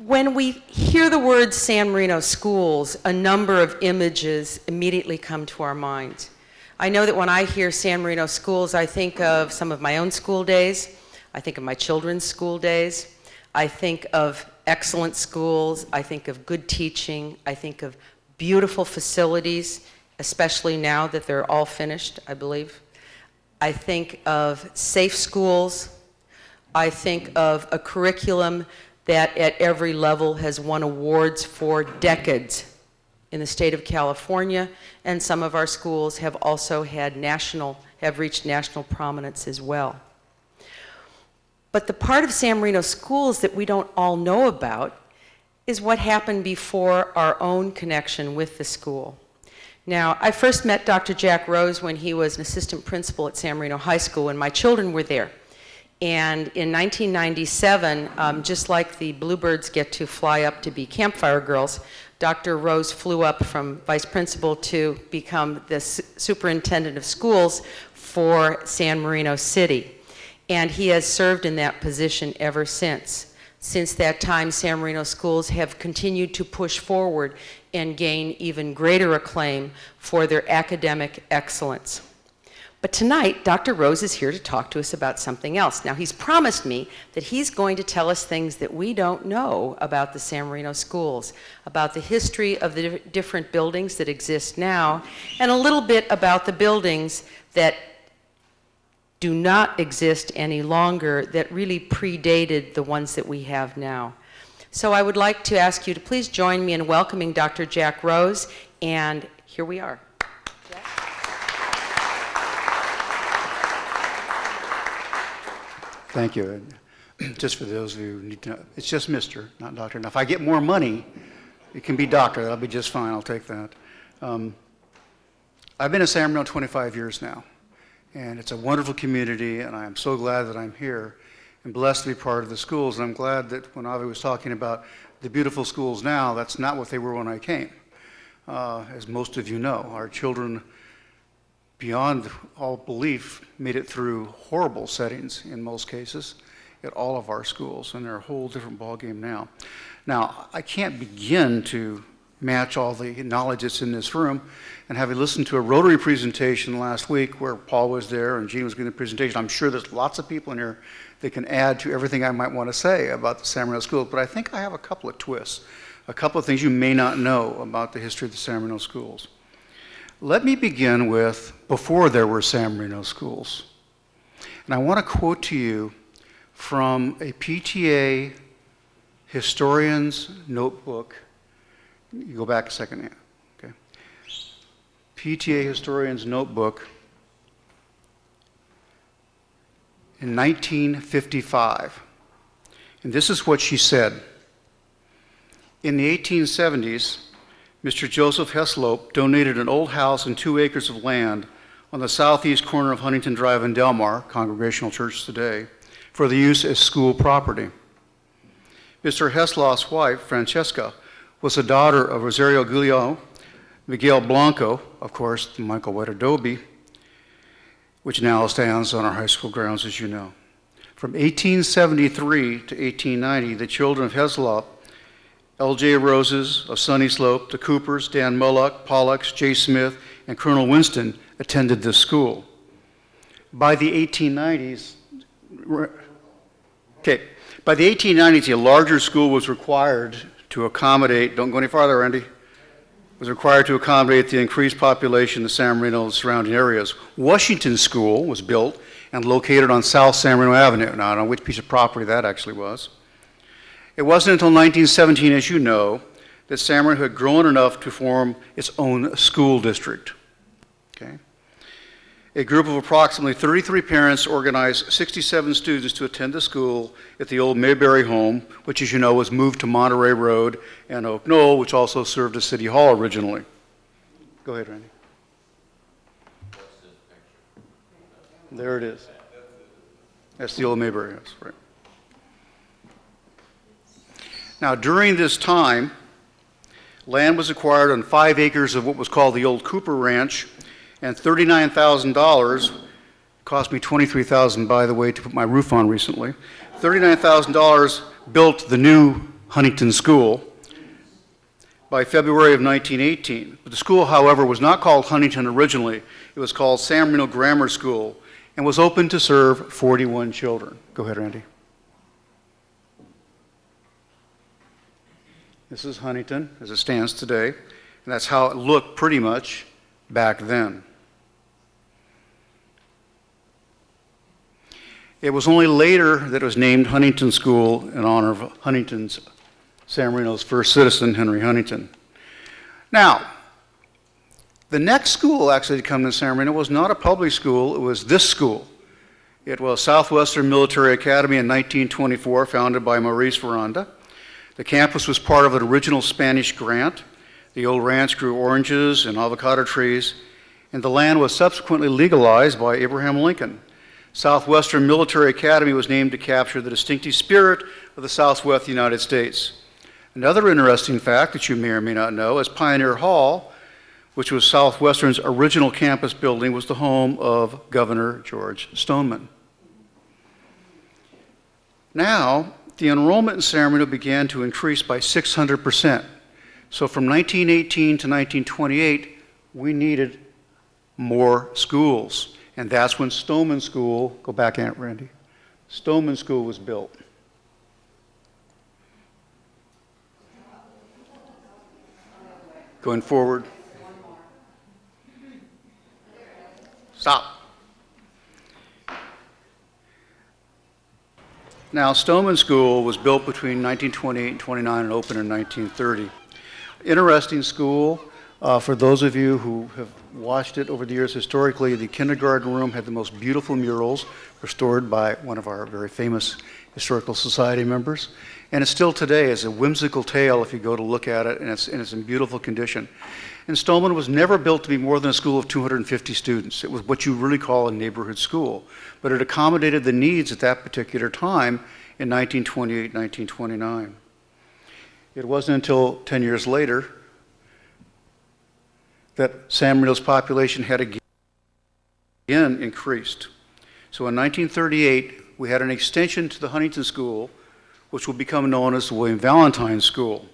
When we hear the word San Marino schools, a number of images immediately come to our minds. I know that when I hear San Marino schools, I think of some of my own school days. I think of my children's school days. I think of excellent schools. I think of good teaching. I think of beautiful facilities, especially now that they're all finished, I believe. I think of safe schools. I think of a curriculum that at every level has won awards for decades in the state of California, and some of our schools have also had have reached national prominence as well. But the part of San Marino schools that we don't all know about is what happened before our own connection with the school. Now, I first met Dr. Jack Rose when he was an assistant principal at San Marino High School, and my children were there. And in 1997, just like the bluebirds get to fly up to be campfire girls, Dr. Rose flew up from vice principal to become the superintendent of schools for San Marino City. And he has served in that position ever since. Since that time, San Marino schools have continued to push forward and gain even greater acclaim for their academic excellence. But tonight, Dr. Rose is here to talk to us about something else. Now, he's promised me that he's going to tell us things that we don't know about the San Marino schools, about the history of the different buildings that exist now, and a little bit about the buildings that do not exist any longer that really predated the ones that we have now. So I would like to ask you to please join me in welcoming Dr. Jack Rose, and here we are. Thank you. Just for those of you who need to know, it's just Mr., not Doctor. Now, if I get more money, it can be Doctor. That'll be just fine. I'll take that. I've been at San Marino 25 years now, and it's a wonderful community, and I'm so glad that I'm here and blessed to be part of the schools. And I'm glad that when Avi was talking about the beautiful schools now, that's not what they were when I came. As most of you know, our children, beyond all belief, made it through horrible settings in most cases at all of our schools, and they're a whole different ballgame now. Now, I can't begin to match all the knowledge that's in this room, and having listened to a Rotary presentation last week where Paul was there and Gene was giving the presentation, I'm sure there's lots of people in here that can add to everything I might want to say about the San Marino schools, but I think I have a couple of twists, a couple of things you may not know about the history of the San Marino schools. Let me begin with before there were San Marino schools. And I want to quote to you from a PTA historian's notebook. You go back a second here, okay? PTA historian's notebook in 1955. And this is what she said. In the 1870s, Mr. Joseph Heslope donated an old house and 2 acres of land on the southeast corner of Huntington Drive in Del Mar, Congregational Church today, for the use as school property. Mr. Heslope's wife, Francesca, was the daughter of Rosario Guillao, Miguel Blanco, of course, the Michael White Adobe, which now stands on our high school grounds, as you know. From 1873 to 1890, the children of Heslope, L.J. Roses of Sunny Slope, the Coopers, Dan Mullock, Pollocks, J. Smith, and Colonel Winston attended this school. By the 1890s, a larger school was required to accommodate, don't go any farther, Randy, was required to accommodate the increased population of San Marino and surrounding areas. Washington School was built and located on South San Marino Avenue. Now, I don't know which piece of property that actually was. It wasn't until 1917, as you know, that San Marino had grown enough to form its own school district. Okay? A group of approximately 33 parents organized 67 students to attend the school at the old Mayberry home, which, as you know, was moved to Monterey Road and Oak Knoll, which also served as City Hall originally. Go ahead, Randy. There it is. That's the old Mayberry house, right? Now, during this time, land was acquired on 5 acres of what was called the old Cooper Ranch, and $39,000, cost me $23,000, by the way, to put my roof on recently. $39,000 built the new Huntington School by February of 1918. But the school, however, was not called Huntington originally. It was called San Marino Grammar School and was open to serve 41 children. Go ahead, Randy. This is Huntington as it stands today, and that's how it looked pretty much back then. It was only later that it was named Huntington School in honor of Huntington's, San Marino's first citizen, Henry Huntington. Now, the next school actually to come to San Marino was not a public school, it was this school. It was Southwestern Military Academy in 1924, founded by Maurice Veranda. The campus was part of an original Spanish grant. The old ranch grew oranges and avocado trees, and the land was subsequently legalized by Abraham Lincoln. Southwestern Military Academy was named to capture the distinctive spirit of the Southwest United States. Another interesting fact that you may or may not know is Pioneer Hall, which was Southwestern's original campus building, was the home of Governor George Stoneman. Now, the enrollment in San Marino began to increase by 600%. So from 1918 to 1928, we needed more schools. And that's when Stoneman School, go back, Aunt Randy, Stoneman School was built. Going forward. Stop. Now, Stoneman School was built between 1928 and 29 and opened in 1930. Interesting school. For those of you who have watched it over the years, historically, the kindergarten room had the most beautiful murals restored by one of our very famous Historical Society members. And it still today is a whimsical tale if you go to look at it, and it's in beautiful condition. And Stoneman was never built to be more than a school of 250 students. It was what you really call a neighborhood school. But it accommodated the needs at that particular time in 1928, 1929. It wasn't until 10 years later that San Marino's population had again increased. So in 1938, we had an extension to the Huntington School, which will become known as the William Valentine School.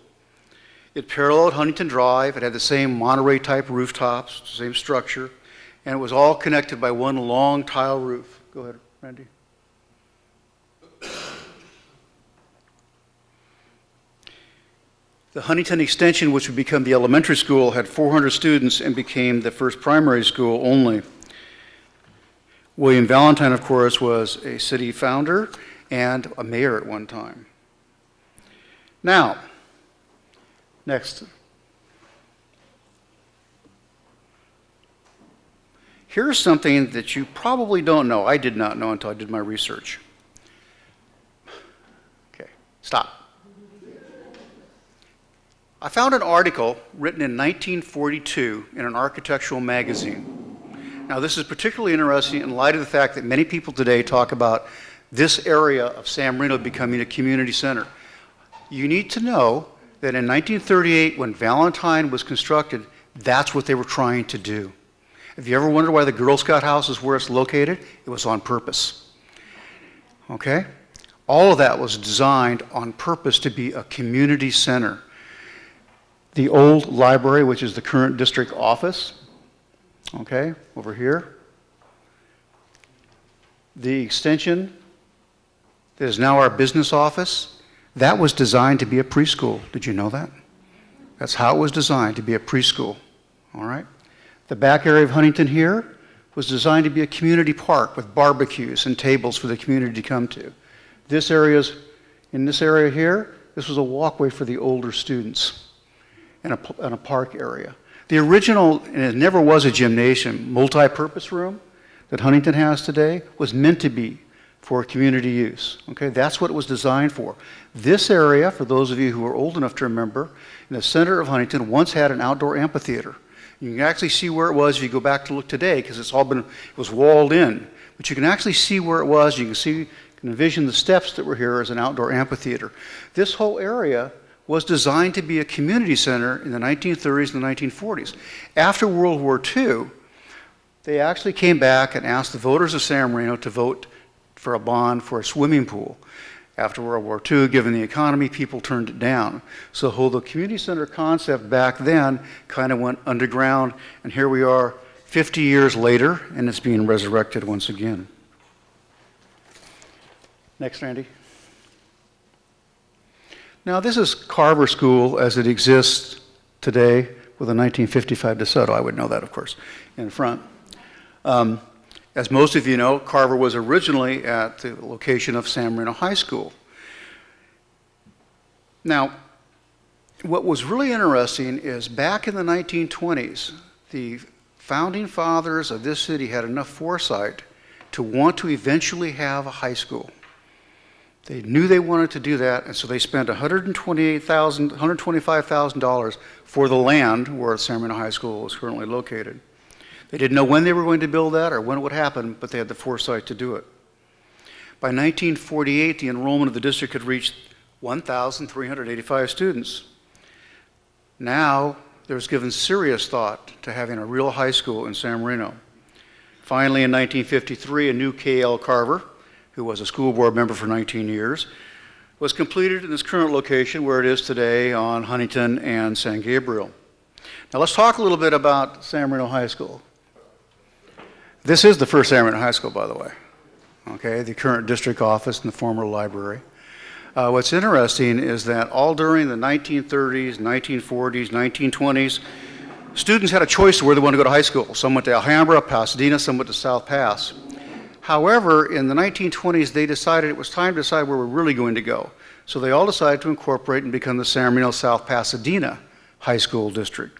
It paralleled Huntington Drive. It had the same Monterey-type rooftops, same structure, and it was all connected by one long tile roof. Go ahead, Randy. The Huntington Extension, which would become the elementary school, had 400 students and became the first primary school only. William Valentine, of course, was a city founder and a mayor at one time. Now, next. Here's something that you probably don't know. I did not know until I did my research. Okay, stop. I found an article written in 1942 in an architectural magazine. Now, this is particularly interesting in light of the fact that many people today talk about this area of San Marino becoming a community center. You need to know that in 1938, when Valentine was constructed, that's what they were trying to do. Have you ever wondered why the Girl Scout house is where it's located? It was on purpose. Okay? All of that was designed on purpose to be a community center. The old library, which is the current district office, okay, over here. The extension that is now our business office, that was designed to be a preschool. Did you know that? That's how it was designed, to be a preschool, all right? The back area of Huntington here was designed to be a community park with barbecues and tables for the community to come to. In this area here, this was a walkway for the older students and a park area. The original, and it never was a gymnasium, multi-purpose room that Huntington has today was meant to be for community use. Okay, that's what it was designed for. This area, for those of you who are old enough to remember, in the center of Huntington once had an outdoor amphitheater. You can actually see where it was if you go back to look today, because it was walled in. But you can actually see where it was. You can envision the steps that were here as an outdoor amphitheater. This whole area was designed to be a community center in the 1930s and the 1940s. After World War II, they actually came back and asked the voters of San Marino to vote for a bond for a swimming pool. After World War II, given the economy, people turned it down. So the whole community center concept back then kind of went underground, and here we are 50 years later, and it's being resurrected once again. Next, Randy. Now, this is Carver School as it exists today with a 1955 DeSoto. I would know that, of course, in front. As most of you know, Carver was originally at the location of San Marino High School. Now, what was really interesting is back in the 1920s, the founding fathers of this city had enough foresight to want to eventually have a high school. They knew they wanted to do that, and so they spent $125,000 for the land where San Marino High School is currently located. They didn't know when they were going to build that or when it would happen, but they had the foresight to do it. By 1948, the enrollment of the district had reached 1,385 students. Now, there's given serious thought to having a real high school in San Marino. Finally, in 1953, a new K.L. Carver, who was a school board member for 19 years, was completed in its current location where it is today on Huntington and San Gabriel. Now let's talk a little bit about San Marino High School. This is the first San Marino High School, by the way. Okay, the current district office and the former library. What's interesting is that all during the 1930s, 1940s, 1920s, students had a choice of where they wanted to go to high school. Some went to Alhambra, Pasadena, some went to South Pass. However, in the 1920s, they decided it was time to decide where we're really going to go. So they all decided to incorporate and become the San Marino South Pasadena High School District.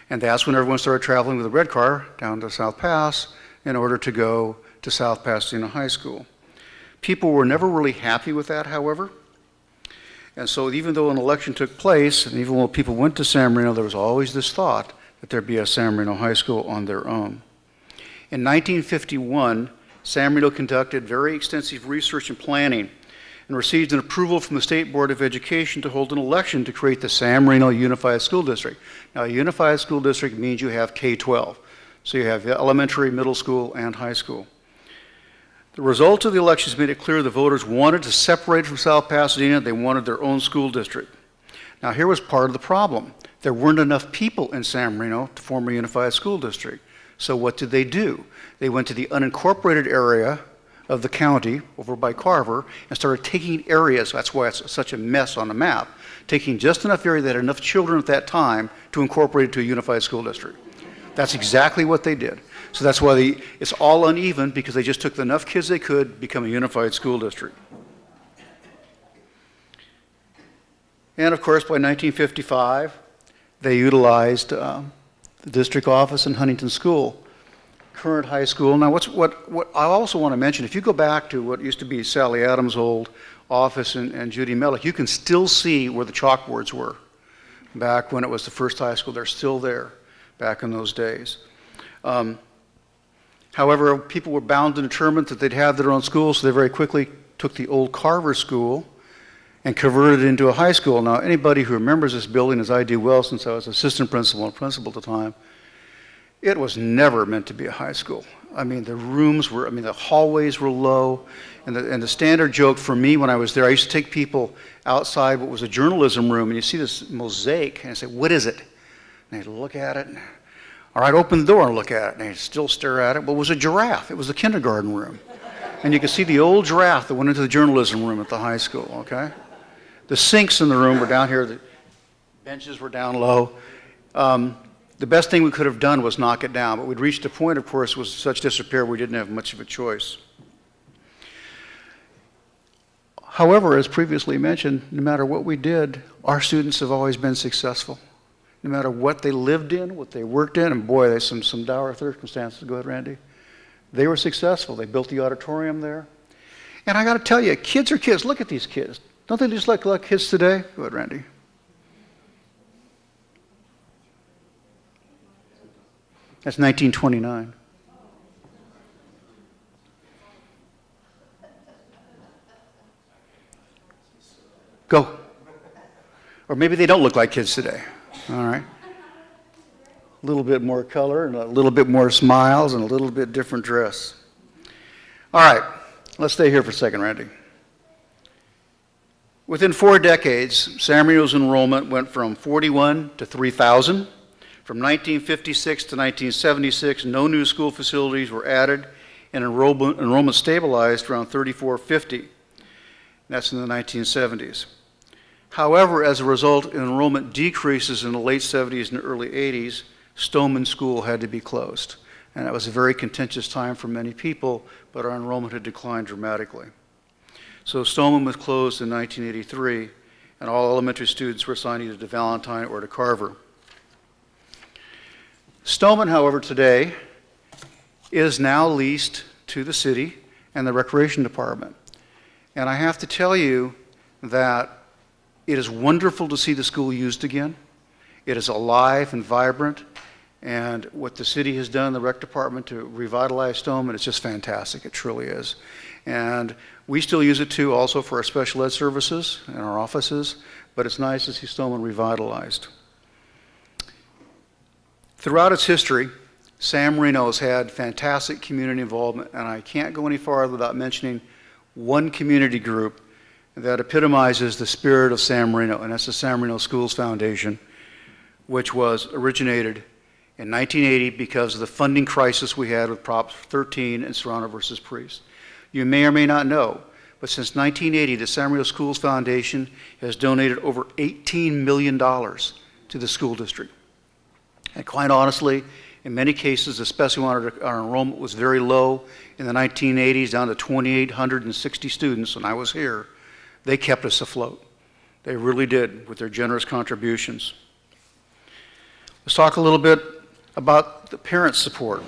And that's when everyone started traveling with a red car down to South Pass in order to go to South Pasadena High School. People were never really happy with that, however. And so even though an election took place, and even when people went to San Marino, there was always this thought that there'd be a San Marino High School on their own. In 1951, San Marino conducted very extensive research and planning and received an approval from the State Board of Education to hold an election to create the San Marino Unified School District. Now, a unified school district means you have K-12. So you have elementary, middle school, and high school. The results of the elections made it clear the voters wanted to separate from South Pasadena. They wanted their own school district. Now, here was part of the problem. There weren't enough people in San Marino to form a unified school district. So what did they do? They went to the unincorporated area of the county over by Carver and started taking areas, that's why it's such a mess on the map, taking just enough area that had enough children at that time to incorporate it to a unified school district. That's exactly what they did. So that's why it's all uneven, because they just took enough kids they could become a unified school district. And of course, by 1955, they utilized the district office in Huntington School, current high school. Now, what I also want to mention, if you go back to what used to be Sally Adams' old office and Judy Mellick, you can still see where the chalkboards were back when it was the first high school. They're still there back in those days. However, people were bound and determined that they'd have their own school, so they very quickly took the old Carver School and converted it into a high school. Now, anybody who remembers this building, as I do well since I was assistant principal and principal at the time, it was never meant to be a high school. I mean, the rooms were, the hallways were low, and the standard joke for me when I was there, I used to take people outside what was a journalism room, and you see this mosaic, and I say, what is it? And they'd look at it, and, all right, open the door and look at it, and they'd still stare at it. Well, it was a giraffe. It was the kindergarten room. And you could see the old giraffe that went into the journalism room at the high school, okay? The sinks in the room were down here, the benches were down low. The best thing we could have done was knock it down, but we'd reached a point, of course, was such disrepair we didn't have much of a choice. However, as previously mentioned, no matter what we did, our students have always been successful. No matter what they lived in, what they worked in, and boy, there's some dire circumstances. Go ahead, Randy. They were successful. They built the auditorium there. And I got to tell you, kids are kids. Look at these kids. Don't they just look like kids today? Go ahead, Randy. That's 1929. Go. Or maybe they don't look like kids today. All right. A little bit more color and a little bit more smiles and a little bit different dress. All right. Let's stay here for a second, Randy. Within 4 decades, San Marino's enrollment went from 41 to 3,000. From 1956 to 1976, no new school facilities were added, and enrollment stabilized around 3,450. That's in the 1970s. However, as a result, enrollment decreases in the late 70s and early 80s. Stoneman School had to be closed, and that was a very contentious time for many people, but our enrollment had declined dramatically. So Stoneman was closed in 1983, and all elementary students were assigned either to Valentine or to Carver. Stoneman, however, today is now leased to the city and the recreation department. And I have to tell you that it is wonderful to see the school used again. It is alive and vibrant, and what the city has done, the rec department, to revitalize Stoneman, it's just fantastic. It truly is. And we still use it too, also for our special ed services and our offices, but it's nice to see Stoneman revitalized. Throughout its history, San Marino has had fantastic community involvement, and I can't go any farther without mentioning one community group that epitomizes the spirit of San Marino, and that's the San Marino Schools Foundation, which was originated in 1980 because of the funding crisis we had with Prop 13 and Serrano versus Priest. You may or may not know, but since 1980, the San Marino Schools Foundation has donated over $18 million to the school district. And quite honestly, in many cases, especially when our enrollment was very low in the 1980s, down to 2,860 students, and I was here, they kept us afloat. They really did, with their generous contributions. Let's talk a little bit about the parent support.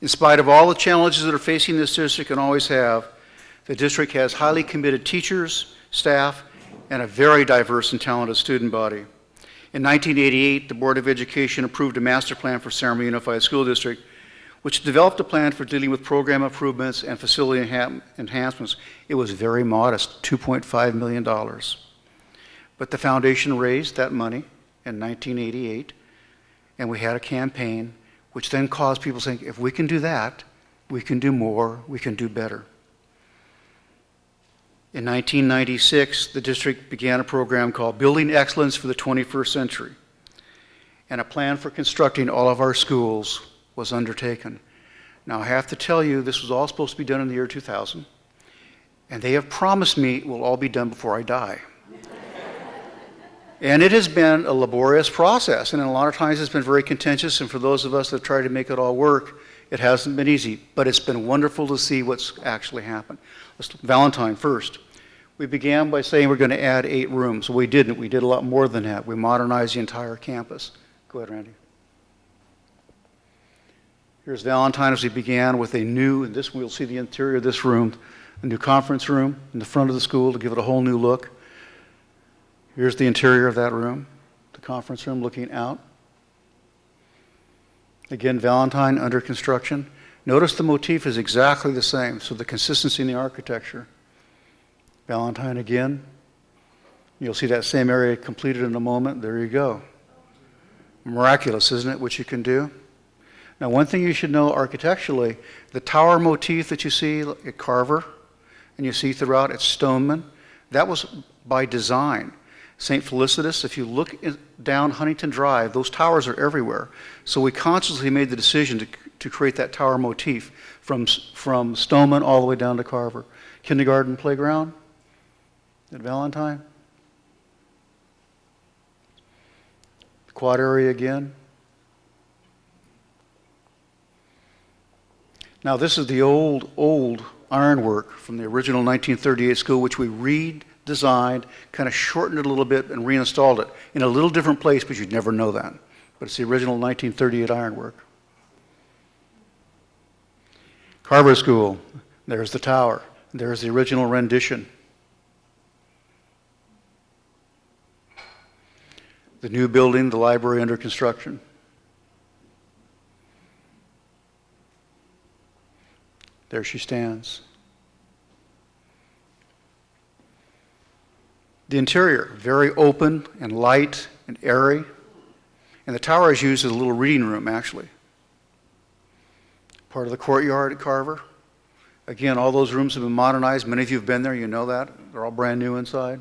In spite of all the challenges that are facing this district and always have, the district has highly committed teachers, staff, and a very diverse and talented student body. In 1988, the Board of Education approved a master plan for San Marino Unified School District, which developed a plan for dealing with program improvements and facility enhancements. It was very modest, $2.5 million. But the foundation raised that money in 1988, and we had a campaign which then caused people saying, if we can do that, we can do more, we can do better. In 1996, the district began a program called Building Excellence for the 21st Century, and a plan for constructing all of our schools was undertaken. Now, I have to tell you, this was all supposed to be done in the year 2000, and they have promised me it will all be done before I die. And it has been a laborious process, and a lot of times it's been very contentious, and for those of us that try to make it all work, it hasn't been easy, but it's been wonderful to see what's actually happened. Let's look at Valentine first. We began by saying we're going to add 8 rooms. We didn't. We did a lot more than that. We modernized the entire campus. Go ahead, Randy. Here's Valentine as we began with a new, and this we'll see the interior of this room, a new conference room in the front of the school to give it a whole new look. Here's the interior of that room, the conference room looking out. Again, Valentine under construction. Notice the motif is exactly the same, so the consistency in the architecture. Valentine again. You'll see that same area completed in a moment. There you go. Miraculous, isn't it, what you can do? Now, one thing you should know architecturally, the tower motif that you see at Carver and you see throughout at Stoneman, that was by design. St. Felicitas, if you look down Huntington Drive, those towers are everywhere. So we consciously made the decision to create that tower motif from Stoneman all the way down to Carver. Kindergarten playground at Valentine. The quad area again. Now this is the old ironwork from the original 1938 school, which we redesigned, kind of shortened it a little bit and reinstalled it in a little different place, but you'd never know that. But it's the original 1938 ironwork. Carver School, there's the tower. There's the original rendition. The new building, the library under construction. There she stands. The interior, very open and light and airy. And the tower is used as a little reading room, actually. Part of the courtyard at Carver. Again, all those rooms have been modernized. Many of you have been there, you know that. They're all brand new inside.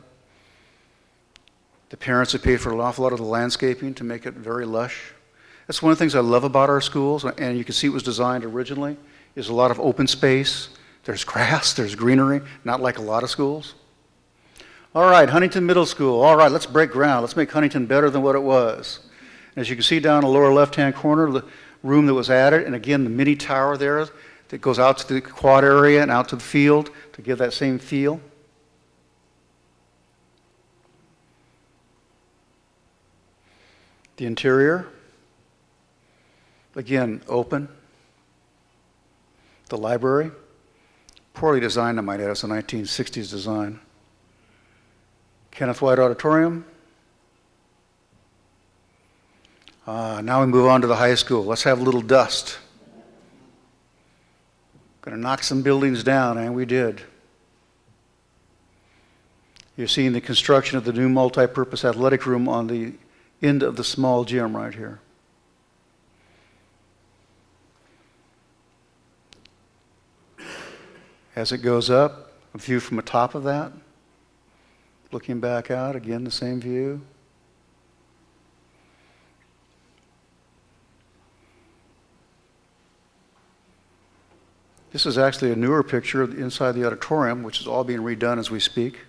The parents have paid for an awful lot of the landscaping to make it very lush. That's one of the things I love about our schools, and you can see it was designed originally, is a lot of open space. There's grass, there's greenery, not like a lot of schools. All right, Huntington Middle School. All right, let's break ground. Let's make Huntington better than what it was. And as you can see down in the lower left-hand corner, the room that was added, and again, the mini tower there that goes out to the quad area and out to the field to give that same feel. The interior, again, open. The library, poorly designed, I might add. It's a 1960s design. Kenneth White Auditorium. Now we move on to the high school. Let's have a little dust. Going to knock some buildings down, and we did. You're seeing the construction of the new multi-purpose athletic room on the end of the small gym right here. As it goes up, a view from the top of that, looking back out, again the same view. This is actually a newer picture inside the auditorium, which is all being redone as we speak.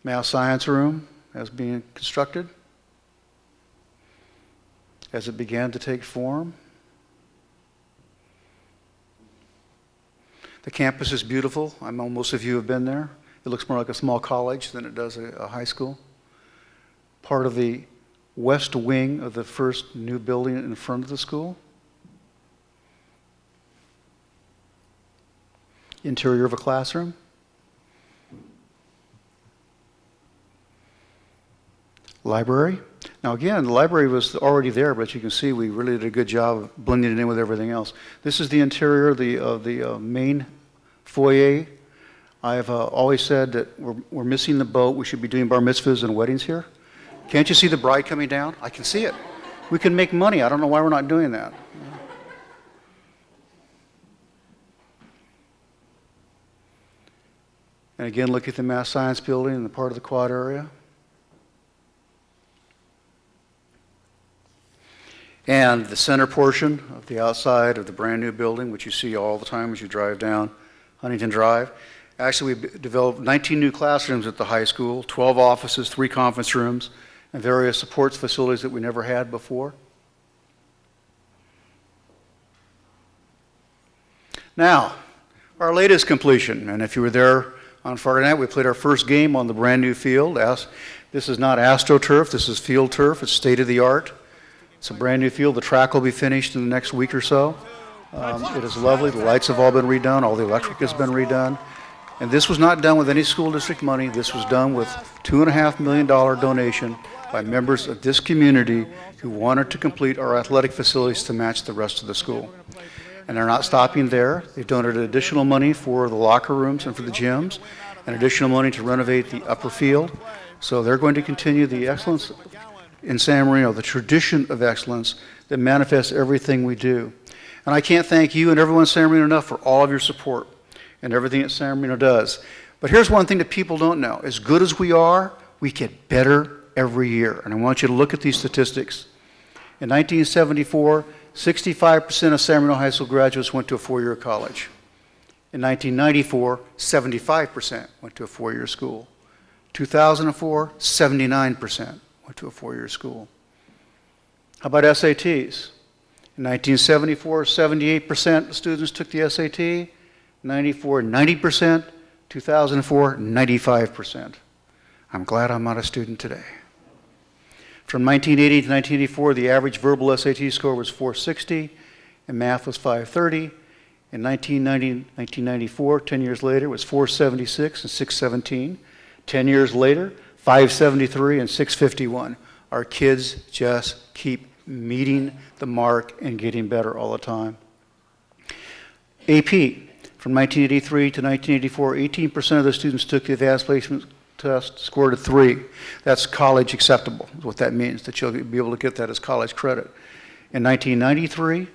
Math science room as being constructed, as it began to take form. The campus is beautiful. I know most of you have been there. It looks more like a small college than it does a high school. Part of the west wing of the first new building in front of the school. Interior of a classroom. Library. Now again, the library was already there, but you can see we really did a good job of blending it in with everything else. This is the interior of the main foyer. I've always said that we're missing the boat. We should be doing bar mitzvahs and weddings here. Can't you see the bride coming down? I can see it. We can make money. I don't know why we're not doing that. And again, look at the math science building and the part of the quad area. And the center portion of the outside of the brand new building, which you see all the time as you drive down Huntington Drive. Actually, we developed 19 new classrooms at the high school, 12 offices, 3 conference rooms, and various supports facilities that we never had before. Now, our latest completion, and if you were there on Friday night, we played our first game on the brand new field. This is not AstroTurf, this is field turf. It's state of the art. It's a brand new field. The track will be finished in the next week or so. It is lovely. The lights have all been redone. All the electric has been redone. And this was not done with any school district money. This was done with $2.5 million donation by members of this community who wanted to complete our athletic facilities to match the rest of the school. And they're not stopping there. They've donated additional money for the locker rooms and for the gyms, and additional money to renovate the upper field. So they're going to continue the excellence in San Marino, the tradition of excellence that manifests everything we do. And I can't thank you and everyone in San Marino enough for all of your support and everything that San Marino does. But here's one thing that people don't know. As good as we are, we get better every year. And I want you to look at these statistics. In 1974, 65% of San Marino High School graduates went to a 4-year college. In 1994, 75% went to a 4-year school. 2004, 79% went to a 4-year school. How about SATs? In 1974, 78% of students took the SAT. 94, 90%. 2004, 95%. I'm glad I'm not a student today. From 1980 to 1984, the average verbal SAT score was 460, and math was 530. In 1994, 10 years later, it was 476 and 617. 10 years later, 573 and 651. Our kids just keep meeting the mark and getting better all the time. AP, from 1983 to 1984, 18% of the students took the advanced placement test, scored a 3. That's college acceptable, is what that means, that you'll be able to get that as college credit. In 1993,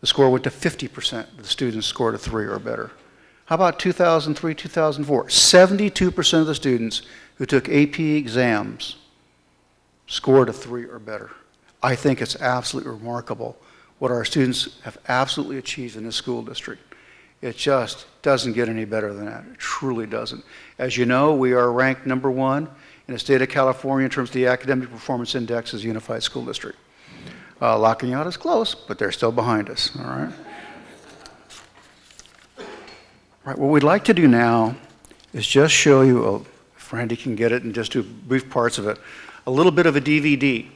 The score went to 50% of the students scored a 3 or better. How about 2003, 2004? 72% of the students who took AP exams scored a 3 or better. I think it's absolutely remarkable what our students have absolutely achieved in this school district. It just doesn't get any better than that. It truly doesn't. As you know, we are ranked #1 in the state of California in terms of the Academic Performance Index as a unified school district. Locking out is close, but they're still behind us, all right? Right, what we'd like to do now is just show you, if Randy can get it and just do brief parts of it, a little bit of a DVD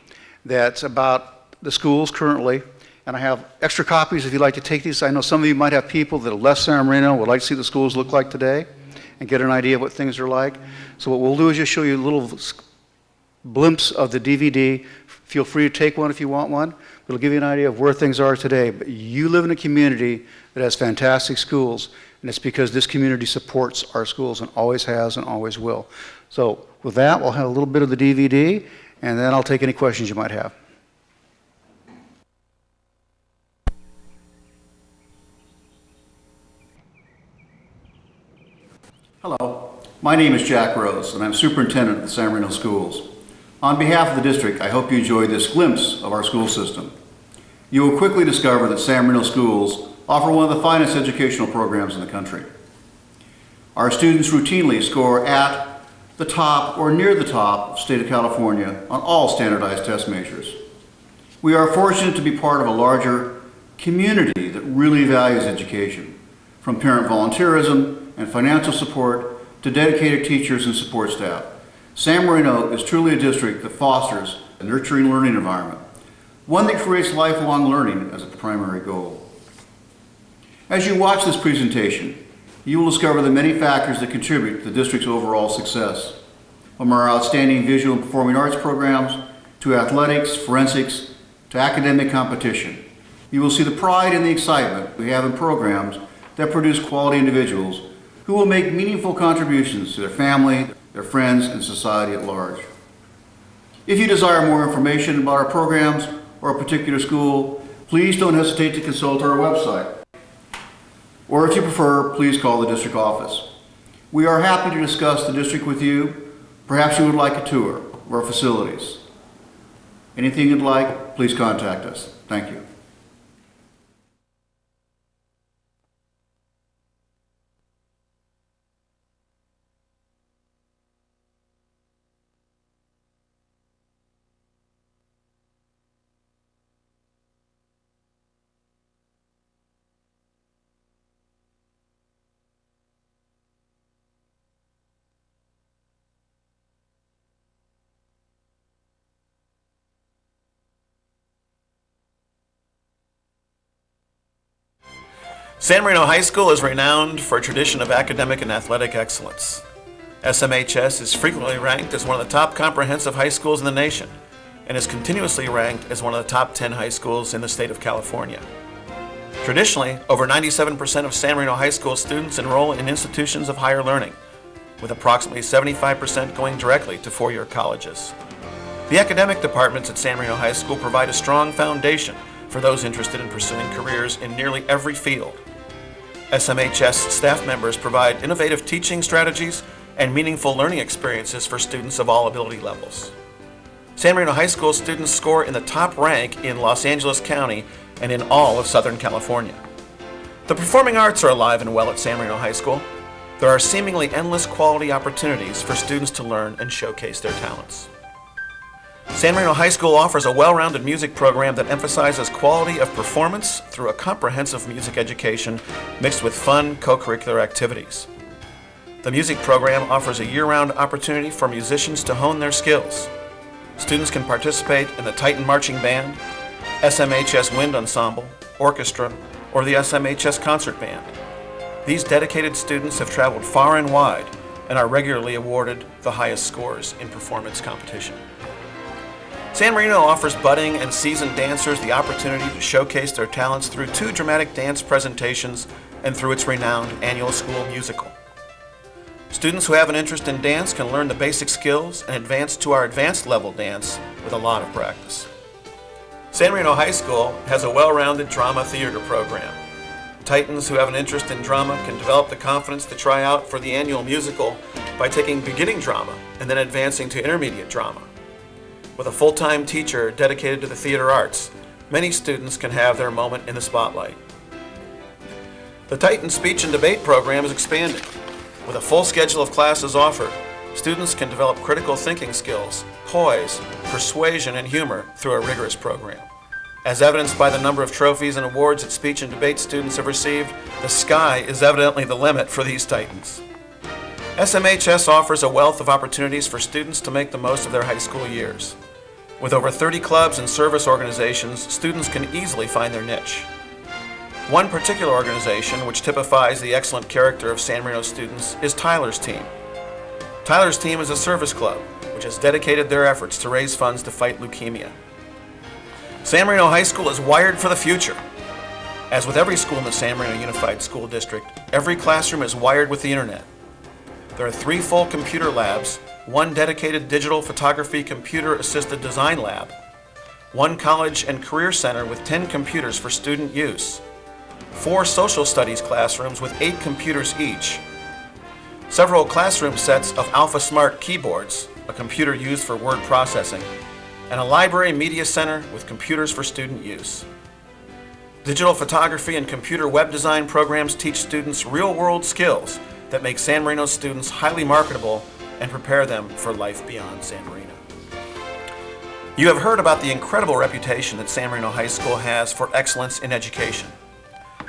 that's about the schools currently. And I have extra copies if you'd like to take these. I know some of you might have people that have left San Marino, would like to see the schools look like today and get an idea of what things are like. So what we'll do is just show you a little glimpse of the DVD. Feel free to take one if you want one. It'll give you an idea of where things are today. But you live in a community that has fantastic schools, and it's because this community supports our schools and always has and always will. So with that, we'll have a little bit of the DVD, and then I'll take any questions you might have. Hello, my name is Jack Rose, and I'm superintendent of the San Marino Schools. On behalf of the district, I hope you enjoy this glimpse of our school system. You will quickly discover that San Marino Schools offer one of the finest educational programs in the country. Our students routinely score at the top or near the top of the state of California on all standardized test measures. We are fortunate to be part of a larger community that really values education, from parent volunteerism and financial support to dedicated teachers and support staff. San Marino is truly a district that fosters a nurturing learning environment, one that creates lifelong learning as its primary goal. As you watch this presentation, you will discover the many factors that contribute to the district's overall success, from our outstanding visual and performing arts programs to athletics, forensics, to academic competition. You will see the pride and the excitement we have in programs that produce quality individuals who will make meaningful contributions to their family, their friends, and society at large. If you desire more information about our programs or a particular school, please don't hesitate to consult our website. Or if you prefer, please call the district office. We are happy to discuss the district with you. Perhaps you would like a tour of our facilities. Anything you'd like, please contact us. Thank you. San Marino High School is renowned for a tradition of academic and athletic excellence. SMHS is frequently ranked as one of the top comprehensive high schools in the nation and is continuously ranked as one of the top 10 high schools in the state of California. Traditionally, over 97% of San Marino High School students enroll in institutions of higher learning, with approximately 75% going directly to four-year colleges. The academic departments at San Marino High School provide a strong foundation for those interested in pursuing careers in nearly every field. SMHS staff members provide innovative teaching strategies and meaningful learning experiences for students of all ability levels. San Marino High School students score in the top rank in Los Angeles County and in all of Southern California. The performing arts are alive and well at San Marino High School. There are seemingly endless quality opportunities for students to learn and showcase their talents. San Marino High School offers a well-rounded music program that emphasizes quality of performance through a comprehensive music education mixed with fun co-curricular activities. The music program offers a year-round opportunity for musicians to hone their skills. Students can participate in the Titan Marching Band, SMHS Wind Ensemble, Orchestra, or the SMHS Concert Band. These dedicated students have traveled far and wide and are regularly awarded the highest scores in performance competition. San Marino offers budding and seasoned dancers the opportunity to showcase their talents through 2 dramatic dance presentations and through its renowned annual school musical. Students who have an interest in dance can learn the basic skills and advance to our advanced level dance with a lot of practice. San Marino High School has a well-rounded drama theater program. Titans who have an interest in drama can develop the confidence to try out for the annual musical by taking beginning drama and then advancing to intermediate drama. With a full-time teacher dedicated to the theater arts, many students can have their moment in the spotlight. The Titan Speech and Debate program is expanding. With a full schedule of classes offered, students can develop critical thinking skills, poise, persuasion, and humor through a rigorous program. As evidenced by the number of trophies and awards that speech and debate students have received, the sky is evidently the limit for these Titans. SMHS offers a wealth of opportunities for students to make the most of their high school years. With over 30 clubs and service organizations, students can easily find their niche. One particular organization which typifies the excellent character of San Marino students is Tyler's Team. Tyler's Team is a service club which has dedicated their efforts to raise funds to fight leukemia. San Marino High School is wired for the future. As with every school in the San Marino Unified School District, every classroom is wired with the internet. There are 3 full computer labs, 1 dedicated digital photography computer-assisted design lab, 1 college and career center with 10 computers for student use, 4 social studies classrooms with 8 computers each, several classroom sets of Alpha Smart keyboards, a computer used for word processing, and a library media center with computers for student use. Digital photography and computer web design programs teach students real-world skills that make San Marino students highly marketable and prepare them for life beyond San Marino. You have heard about the incredible reputation that San Marino High School has for excellence in education.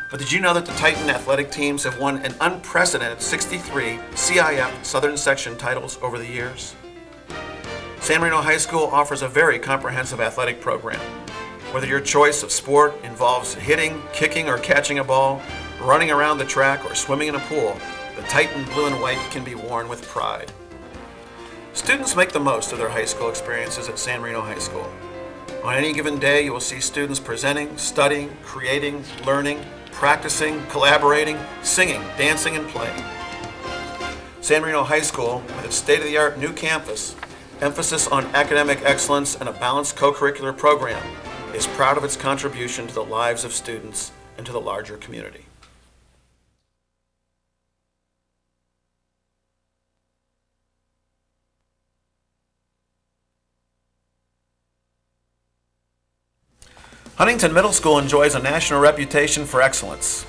But did you know that the Titan athletic teams have won an unprecedented 63 CIF Southern Section titles over the years? San Marino High School offers a very comprehensive athletic program. Whether your choice of sport involves hitting, kicking, or catching a ball, running around the track, or swimming in a pool, the Titan blue and white can be worn with pride. Students make the most of their high school experiences at San Marino High School. On any given day, you will see students presenting, studying, creating, learning, practicing, collaborating, singing, dancing, and playing. San Marino High School, with its state-of-the-art new campus, emphasis on academic excellence, and a balanced co-curricular program, is proud of its contribution to the lives of students and to the larger community. Huntington Middle School enjoys a national reputation for excellence.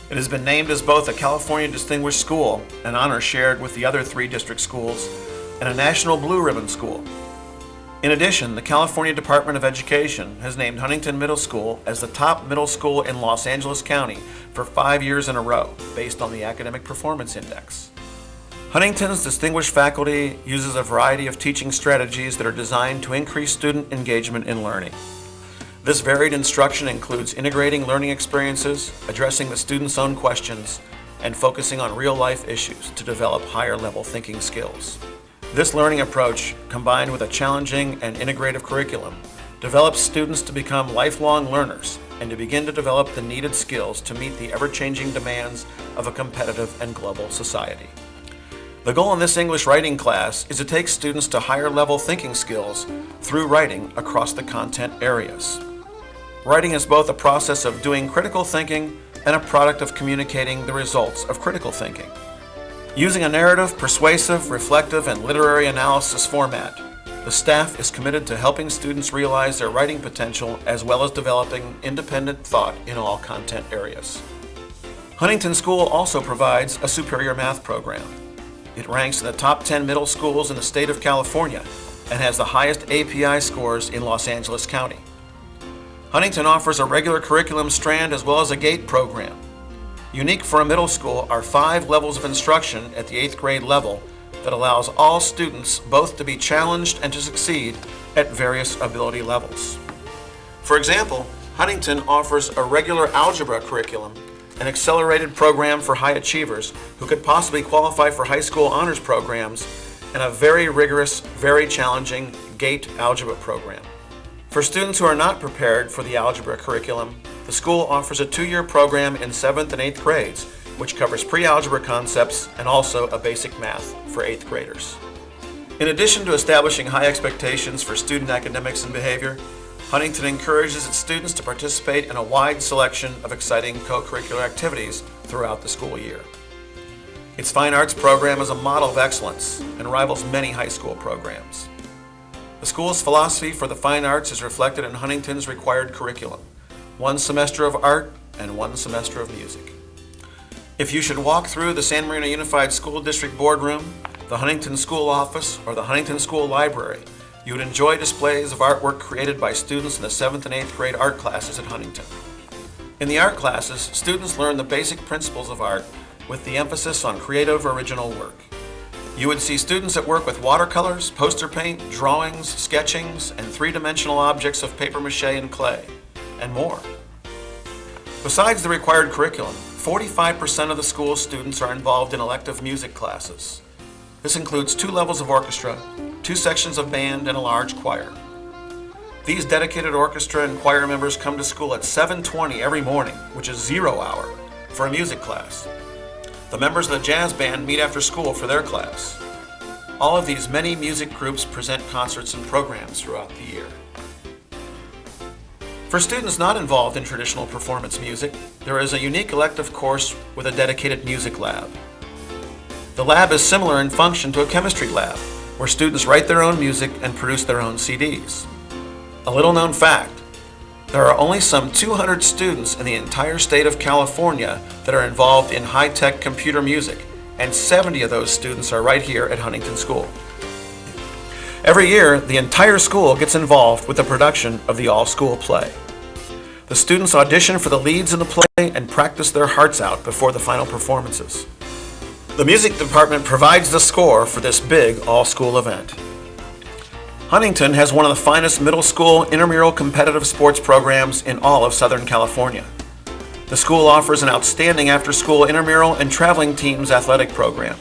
It has been named as both a California Distinguished School, an honor shared with the other 3 district schools, and a National Blue Ribbon School. In addition, the California Department of Education has named Huntington Middle School as the top middle school in Los Angeles County for 5 years in a row, based on the Academic Performance Index. Huntington's distinguished faculty uses a variety of teaching strategies that are designed to increase student engagement in learning. This varied instruction includes integrating learning experiences, addressing the student's own questions, and focusing on real-life issues to develop higher-level thinking skills. This learning approach, combined with a challenging and integrative curriculum, develops students to become lifelong learners and to begin to develop the needed skills to meet the ever-changing demands of a competitive and global society. The goal in this English writing class is to take students to higher-level thinking skills through writing across the content areas. Writing is both a process of doing critical thinking and a product of communicating the results of critical thinking. Using a narrative, persuasive, reflective, and literary analysis format, the staff is committed to helping students realize their writing potential as well as developing independent thought in all content areas. Huntington School also provides a superior math program. It ranks in the top 10 middle schools in the state of California and has the highest API scores in Los Angeles County. Huntington offers a regular curriculum strand as well as a GATE program. Unique for a middle school are 5 levels of instruction at the 8th grade level that allows all students both to be challenged and to succeed at various ability levels. For example, Huntington offers a regular algebra curriculum, an accelerated program for high achievers who could possibly qualify for high school honors programs, and a very rigorous, very challenging GATE algebra program. For students who are not prepared for the algebra curriculum, the school offers a 2-year program in 7th and 8th grades, which covers pre-algebra concepts and also a basic math for 8th graders. In addition to establishing high expectations for student academics and behavior, Huntington encourages its students to participate in a wide selection of exciting co-curricular activities throughout the school year. Its fine arts program is a model of excellence and rivals many high school programs. The school's philosophy for the fine arts is reflected in Huntington's required curriculum: 1 semester of art and 1 semester of music. If you should walk through the San Marino Unified School District boardroom, the Huntington School office, or the Huntington School Library, you would enjoy displays of artwork created by students in the 7th and 8th grade art classes at Huntington. In the art classes, students learn the basic principles of art with the emphasis on creative original work. You would see students at work with watercolors, poster paint, drawings, sketchings, and 3-dimensional objects of paper mache and clay, and more. Besides the required curriculum, 45% of the school's students are involved in elective music classes. This includes 2 levels of orchestra, 2 sections of band, and a large choir. These dedicated orchestra and choir members come to school at 7:20 every morning, which is 0 hour, for a music class. The members of the jazz band meet after school for their class. All of these many music groups present concerts and programs throughout the year. For students not involved in traditional performance music, there is a unique elective course with a dedicated music lab. The lab is similar in function to a chemistry lab, where students write their own music and produce their own CDs. A little known fact: there are only some 200 students in the entire state of California that are involved in high-tech computer music, and 70 of those students are right here at Huntington School. Every year, the entire school gets involved with the production of the all-school play. The students audition for the leads in the play and practice their hearts out before the final performances. The music department provides the score for this big all-school event. Huntington has one of the finest middle school intramural competitive sports programs in all of Southern California. The school offers an outstanding after-school intramural and traveling teams athletic program.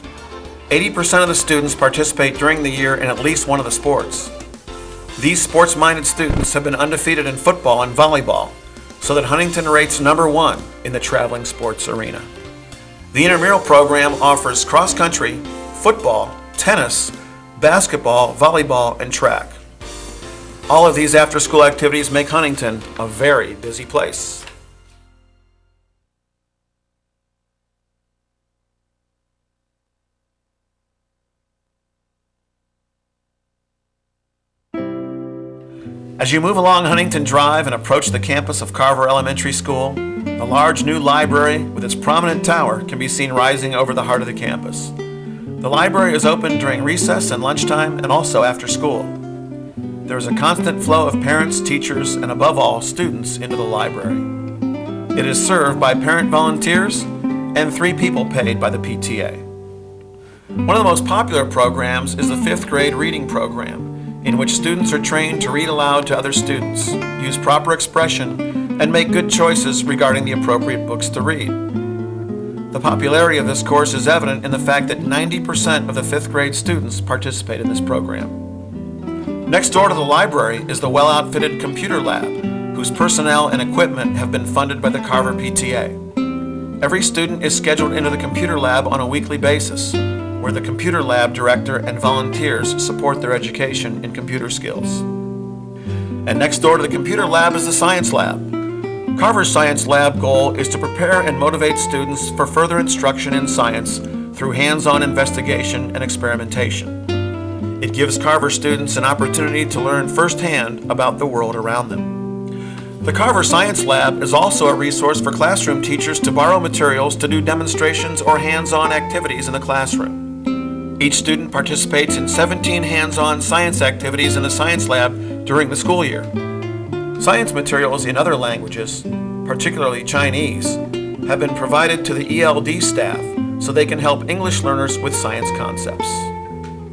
80% of the students participate during the year in at least one of the sports. These sports-minded students have been undefeated in football and volleyball, so that Huntington rates #1 in the traveling sports arena. The intramural program offers cross-country, football, tennis, basketball, volleyball, and track. All of these after-school activities make Huntington a very busy place. As you move along Huntington Drive and approach the campus of Carver Elementary School, the large new library with its prominent tower can be seen rising over the heart of the campus. The library is open during recess and lunchtime and also after school. There is a constant flow of parents, teachers, and above all, students into the library. It is served by parent volunteers and 3 people paid by the PTA. One of the most popular programs is the 5th grade reading program, in which students are trained to read aloud to other students, use proper expression, and make good choices regarding the appropriate books to read. The popularity of this course is evident in the fact that 90% of the 5th grade students participate in this program. Next door to the library is the well-outfitted computer lab, whose personnel and equipment have been funded by the Carver PTA. Every student is scheduled into the computer lab on a weekly basis, where the computer lab director and volunteers support their education in computer skills. And next door to the computer lab is the science lab. Carver's science lab goal is to prepare and motivate students for further instruction in science through hands-on investigation and experimentation. It gives Carver students an opportunity to learn firsthand about the world around them. The Carver Science Lab is also a resource for classroom teachers to borrow materials to do demonstrations or hands-on activities in the classroom. Each student participates in 17 hands-on science activities in the science lab during the school year. Science materials in other languages, particularly Chinese, have been provided to the ELD staff so they can help English learners with science concepts.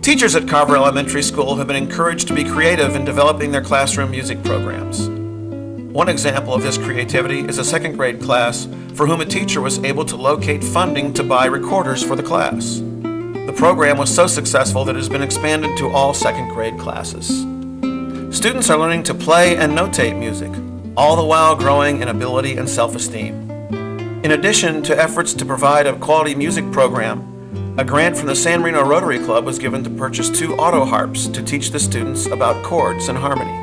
Teachers at Carver Elementary School have been encouraged to be creative in developing their classroom music programs. One example of this creativity is a 2nd grade class for whom a teacher was able to locate funding to buy recorders for the class. The program was so successful that it has been expanded to all 2nd grade classes. Students are learning to play and notate music, all the while growing in ability and self-esteem. In addition to efforts to provide a quality music program, a grant from the San Marino Rotary Club was given to purchase 2 auto harps to teach the students about chords and harmony.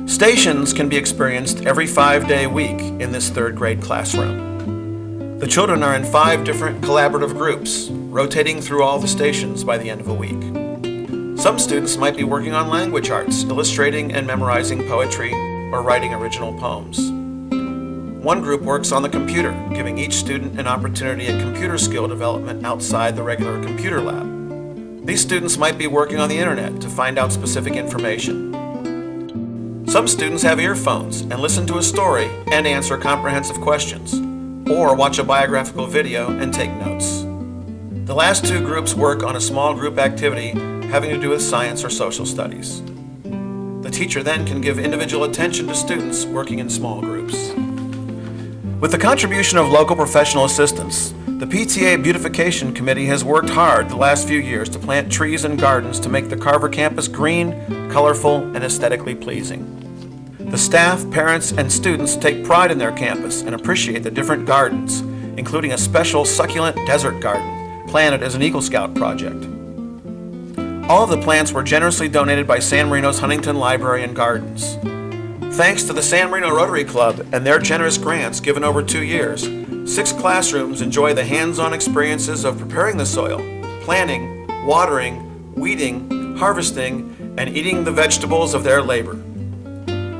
Stations can be experienced every 5-day week in this third grade classroom. The children are in 5 different collaborative groups, rotating through all the stations by the end of a week. Some students might be working on language arts, illustrating and memorizing poetry, or writing original poems. One group works on the computer, giving each student an opportunity at computer skill development outside the regular computer lab. These students might be working on the internet to find out specific information. Some students have earphones and listen to a story and answer comprehensive questions, or watch a biographical video and take notes. The last 2 groups work on a small group activity having to do with science or social studies. The teacher then can give individual attention to students working in small groups. With the contribution of local professional assistants, the PTA Beautification Committee has worked hard the last few years to plant trees and gardens to make the Carver campus green, colorful, and aesthetically pleasing. The staff, parents, and students take pride in their campus and appreciate the different gardens, including a special succulent desert garden planted as an Eagle Scout project. All of the plants were generously donated by San Marino's Huntington Library and Gardens. Thanks to the San Marino Rotary Club and their generous grants given over 2 years, 6 classrooms enjoy the hands-on experiences of preparing the soil, planting, watering, weeding, harvesting, and eating the vegetables of their labor.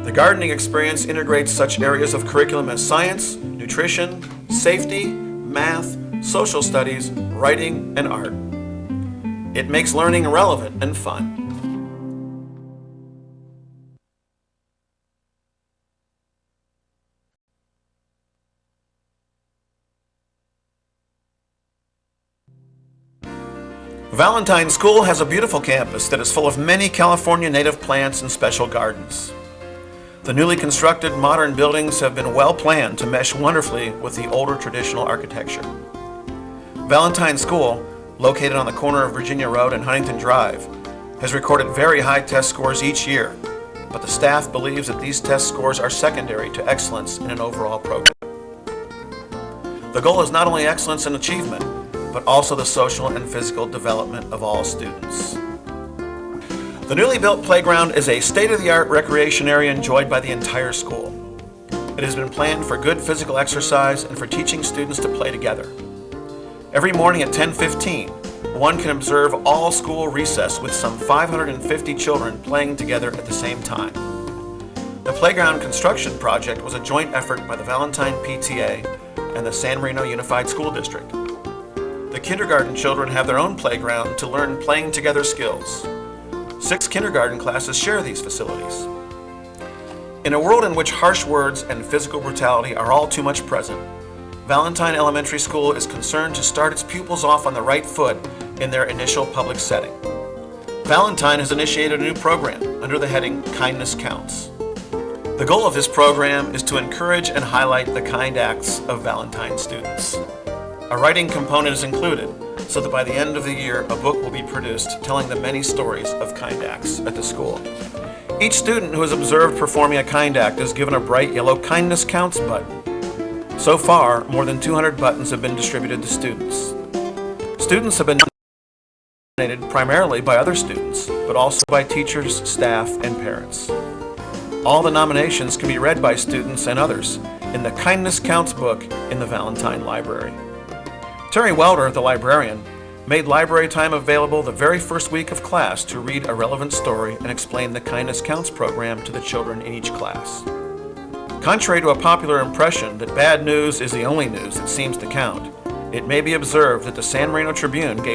The gardening experience integrates such areas of curriculum as science, nutrition, safety, math, social studies, writing, and art. It makes learning relevant and fun. Valentine School has a beautiful campus that is full of many California native plants and special gardens. The newly constructed modern buildings have been well planned to mesh wonderfully with the older traditional architecture. Valentine School, located on the corner of Virginia Road and Huntington Drive, has recorded very high test scores each year, but the staff believes that these test scores are secondary to excellence in an overall program. The goal is not only excellence in achievement, but also the social and physical development of all students. The newly built playground is a state-of-the-art recreation area enjoyed by the entire school. It has been planned for good physical exercise and for teaching students to play together. Every morning at 10:15, one can observe all school recess with some 550 children playing together at the same time. The playground construction project was a joint effort by the Valentine PTA and the San Marino Unified School District. The kindergarten children have their own playground to learn playing together skills. 6 kindergarten classes share these facilities. In a world in which harsh words and physical brutality are all too much present, Valentine Elementary School is concerned to start its pupils off on the right foot in their initial public setting. Valentine has initiated a new program under the heading Kindness Counts. The goal of this program is to encourage and highlight the kind acts of Valentine students. A writing component is included, so that by the end of the year, a book will be produced telling the many stories of kind acts at the school. Each student who is observed performing a kind act is given a bright yellow Kindness Counts button. So far, more than 200 buttons have been distributed to students. Students have been nominated primarily by other students, but also by teachers, staff, and parents. All the nominations can be read by students and others in the Kindness Counts book in the Valentine Library. Terry Welder, the librarian, made library time available the very first week of class to read a relevant story and explain the Kindness Counts program to the children in each class. Contrary to a popular impression that bad news is the only news that seems to count, it may be observed that the San Marino Tribune gave